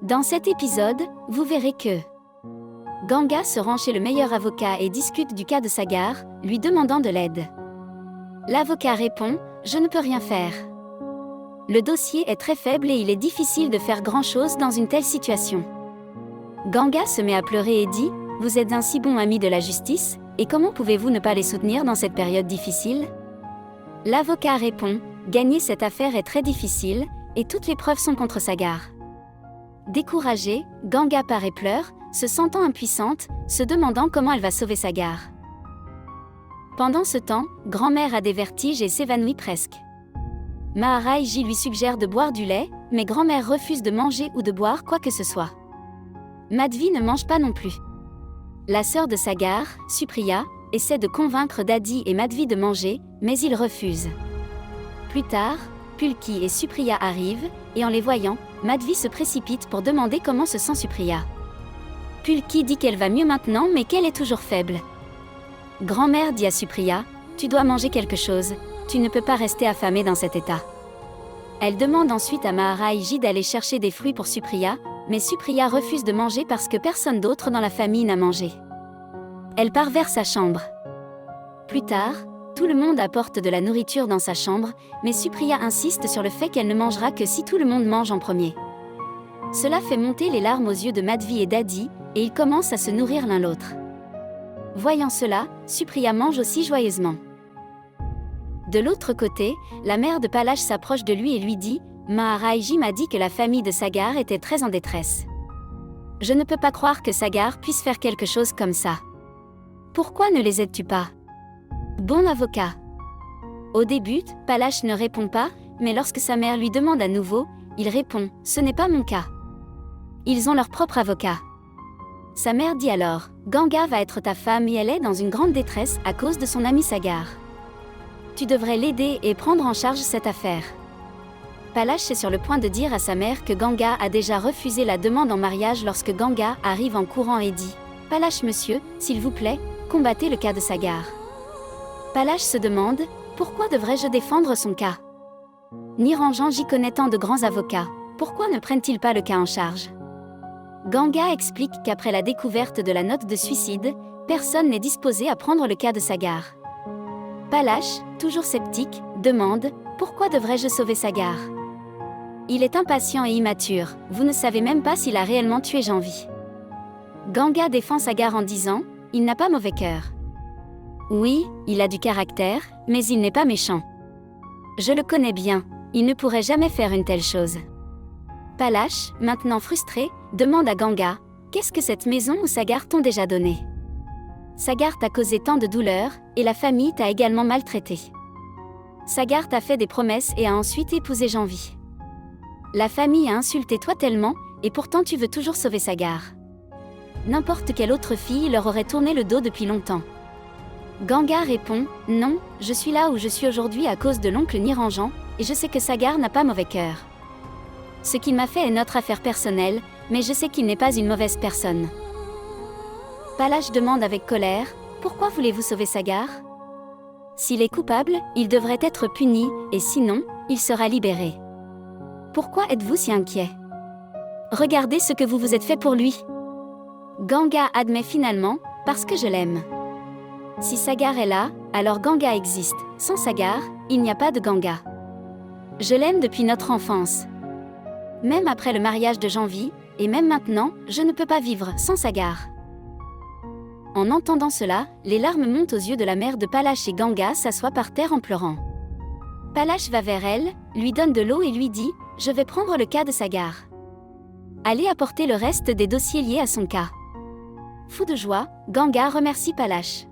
Dans cet épisode, vous verrez que Ganga se rend chez le meilleur avocat et discute du cas de Sagar, lui demandant de l'aide. L'avocat répond « Je ne peux rien faire. Le dossier est très faible et il est difficile de faire grand-chose dans une telle situation. » Ganga se met à pleurer et dit « Vous êtes un si bon ami de la justice, et comment pouvez-vous ne pas les soutenir dans cette période difficile ?» L'avocat répond « Gagner cette affaire est très difficile, et toutes les preuves sont contre Sagar. » Découragée, Ganga part et pleure, se sentant impuissante, se demandant comment elle va sauver Sagar. Pendant ce temps, grand-mère a des vertiges et s'évanouit presque. Maharaji lui suggère de boire du lait, mais grand-mère refuse de manger ou de boire quoi que ce soit. Madhvi ne mange pas non plus. La sœur de Sagar, Supriya, essaie de convaincre Dadi et Madhvi de manger, mais ils refusent. Plus tard, Pulki et Supriya arrivent, et en les voyant, Madhvi se précipite pour demander comment se sent Supriya. Pulki dit qu'elle va mieux maintenant mais qu'elle est toujours faible. Grand-mère dit à Supriya « Tu dois manger quelque chose, tu ne peux pas rester affamée dans cet état. » Elle demande ensuite à Maharaji d'aller chercher des fruits pour Supriya, mais Supriya refuse de manger parce que personne d'autre dans la famille n'a mangé. Elle part vers sa chambre. Plus tard, tout le monde apporte de la nourriture dans sa chambre, mais Supriya insiste sur le fait qu'elle ne mangera que si tout le monde mange en premier. Cela fait monter les larmes aux yeux de Madhvi et Dadi, et ils commencent à se nourrir l'un l'autre. Voyant cela, Supriya mange aussi joyeusement. De l'autre côté, la mère de Palash s'approche de lui et lui dit « Maharaji m'a dit que la famille de Sagar était très en détresse. Je ne peux pas croire que Sagar puisse faire quelque chose comme ça. Pourquoi ne les aides-tu pas ? Bon avocat. » Au début, Palash ne répond pas, mais lorsque sa mère lui demande à nouveau, il répond « Ce n'est pas mon cas. Ils ont leur propre avocat. » Sa mère dit alors « Ganga va être ta femme et elle est dans une grande détresse à cause de son ami Sagar. Tu devrais l'aider et prendre en charge cette affaire. » Palash est sur le point de dire à sa mère que Ganga a déjà refusé la demande en mariage lorsque Ganga arrive en courant et dit « Palash monsieur, s'il vous plaît, combattez le cas de Sagar. » Palash se demande « Pourquoi devrais-je défendre son cas ? Niranjan j'y connaît tant de grands avocats, pourquoi ne prennent-ils pas le cas en charge ?» Ganga explique qu'après la découverte de la note de suicide, personne n'est disposé à prendre le cas de Sagar. Palash, toujours sceptique, demande « Pourquoi devrais-je sauver Sagar ? Il est impatient et immature, vous ne savez même pas s'il a réellement tué Janvi. » Ganga défend Sagar en disant « Il n'a pas mauvais cœur. Oui, il a du caractère, mais il n'est pas méchant. Je le connais bien, il ne pourrait jamais faire une telle chose. » Palash, maintenant frustré, demande à Ganga « Qu'est-ce que cette maison ou Sagar t'ont déjà donné ? Sagar t'a causé tant de douleurs, et la famille t'a également maltraité. Sagar t'a fait des promesses et a ensuite épousé Janvi. La famille a insulté toi tellement, et pourtant tu veux toujours sauver Sagar. N'importe quelle autre fille leur aurait tourné le dos depuis longtemps. » Ganga répond « Non, je suis là où je suis aujourd'hui à cause de l'oncle Niranjan, et je sais que Sagar n'a pas mauvais cœur. Ce qu'il m'a fait est notre affaire personnelle, mais je sais qu'il n'est pas une mauvaise personne. » Palash demande avec colère « Pourquoi voulez-vous sauver Sagar ? S'il est coupable, il devrait être puni, et sinon, il sera libéré. Pourquoi êtes-vous si inquiet ? Regardez ce que vous vous êtes fait pour lui. » Ganga admet finalement « Parce que je l'aime. » Si Sagar est là, alors Ganga existe. Sans Sagar, il n'y a pas de Ganga. Je l'aime depuis notre enfance. Même après le mariage de Janvi, et même maintenant, je ne peux pas vivre sans Sagar. En entendant cela, les larmes montent aux yeux de la mère de Palash et Ganga s'assoit par terre en pleurant. Palash va vers elle, lui donne de l'eau et lui dit « Je vais prendre le cas de Sagar. Allez apporter le reste des dossiers liés à son cas. » Fou de joie, Ganga remercie Palash.